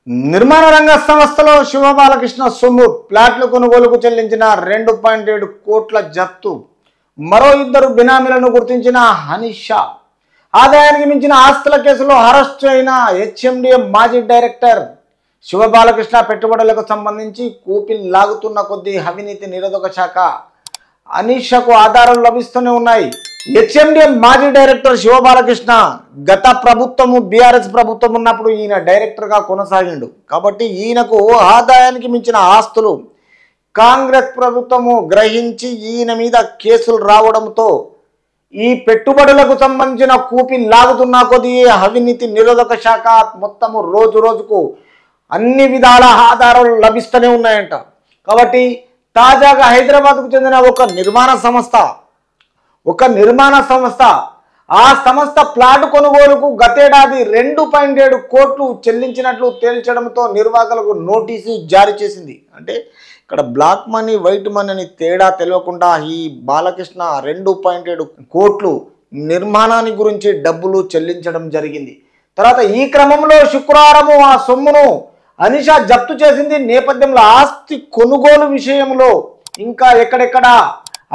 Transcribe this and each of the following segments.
నిర్మాణ రంగ సంస్థలో శివబాలకృష్ణ సొమ్ము ప్లాట్ల కొనుగోలుకు చెల్లించిన 2.7 కోట్ల జప్తు. మరో ఇద్దరు బినామీలను గుర్తించిన హనీషా. ఆదాయానికి మించిన ఆస్తుల కేసులో అరెస్ట్ అయిన హెచ్ఎండిఏ మాజీ డైరెక్టర్ శివబాలకృష్ణ పెట్టుబడులకు సంబంధించి కూపిల్ లాగుతున్న కొద్దీ అవినీతి నిరోధక శాఖ హనీషాకు ఆధారాలు లభిస్తూనే ఉన్నాయి. హెచ్ఎండిఏ మాజీ డైరెక్టర్ శివబాలకృష్ణ గత ప్రభుత్వము బీఆర్ఎస్ ప్రభుత్వం ఉన్నప్పుడు ఈయన డైరెక్టర్గా కొనసాగిండు. కాబట్టి ఈయనకు ఆదాయానికి మించిన ఆస్తులు కాంగ్రెస్ ప్రభుత్వము గ్రహించి ఈయన మీద కేసులు రావడంతో ఈ పెట్టుబడులకు సంబంధించిన కూపి లాగుతున్న కొద్దీ అవినీతి నిరోధక శాఖ మొత్తము రోజు రోజుకు అన్ని విధాల ఆధారాలు లభిస్తూనే ఉన్నాయంట. కాబట్టి తాజాగా హైదరాబాద్కు చెందిన ఒక నిర్మాణ సంస్థ ఆ సంస్థ ప్లాట్ కొనుగోలుకు గతేడాది 2.7 కోట్లు చెల్లించినట్లు తేల్చడంతో నిర్వాహకులకు నోటీసు జారీ చేసింది. అంటే ఇక్కడ బ్లాక్ మనీ వైట్ మనీ అని తేడా తెలియకుండా ఈ బాలకృష్ణ 2.7 కోట్లు నిర్మాణాన్ని గురించి డబ్బులు చెల్లించడం జరిగింది. తర్వాత ఈ క్రమంలో శుక్రవారం ఆ సొమ్మును హనీషా జప్తు చేసింది. నేపథ్యంలో ఆస్తి కొనుగోలు విషయంలో ఇంకా ఎక్కడెక్కడ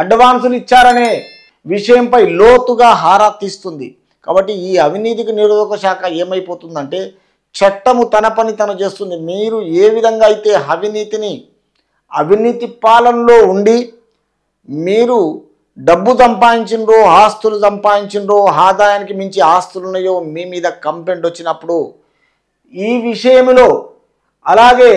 అడ్వాన్సులు ఇచ్చారనే విషయంపై లోతుగా ఆరా తీస్తుంది. కాబట్టి ఈ అవినీతికి నిరోధక శాఖ ఏమైపోతుందంటే చట్టము తన పని తను చేస్తుంది. మీరు ఏ విధంగా అయితే అవినీతి పాలనలో ఉండి మీరు డబ్బు సంపాదించిండ్రో ఆస్తులు సంపాదించిండ్రో ఆదాయానికి మించి ఆస్తులు ఉన్నాయో మీ మీద కంప్లైంట్ వచ్చినప్పుడు ఈ విషయంలో అలాగే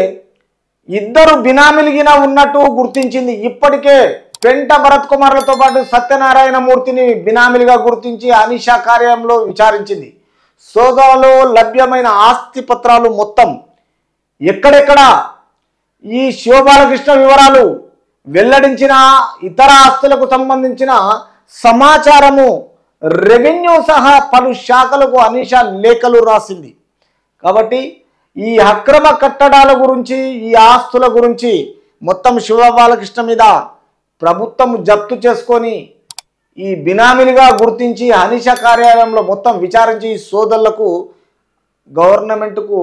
ఇద్దరు బినామీలుగిన ఉన్నట్టు గుర్తించింది. ఇప్పటికే పెంట భరత్ కుమార్లతో పాటు సత్యనారాయణ మూర్తిని బినామీలుగా గుర్తించి హనీషా కార్యాలయంలో విచారించింది. సోదాలో లభ్యమైన ఆస్తి పత్రాలు మొత్తం ఎక్కడెక్కడ ఈ శివబాలకృష్ణ వివరాలు వెల్లడించిన ఇతర ఆస్తులకు సంబంధించిన సమాచారము రెవెన్యూ సహా పలు శాఖలకు హనీషా లేఖలు రాసింది. కాబట్టి ఈ అక్రమ కట్టడాల గురించి ఈ ఆస్తుల గురించి మొత్తం శివబాలకృష్ణ మీద ప్రభుత్వం జప్తు చేసుకొని ఈ బినామీలుగా గుర్తించి హనీషా కార్యాలయంలో మొత్తం విచారించి సోదరులకు గవర్నమెంట్కు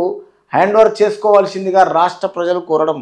హ్యాండ్ ఓవర్ చేసుకోవాల్సిందిగా రాష్ట్ర ప్రజలు కోరడం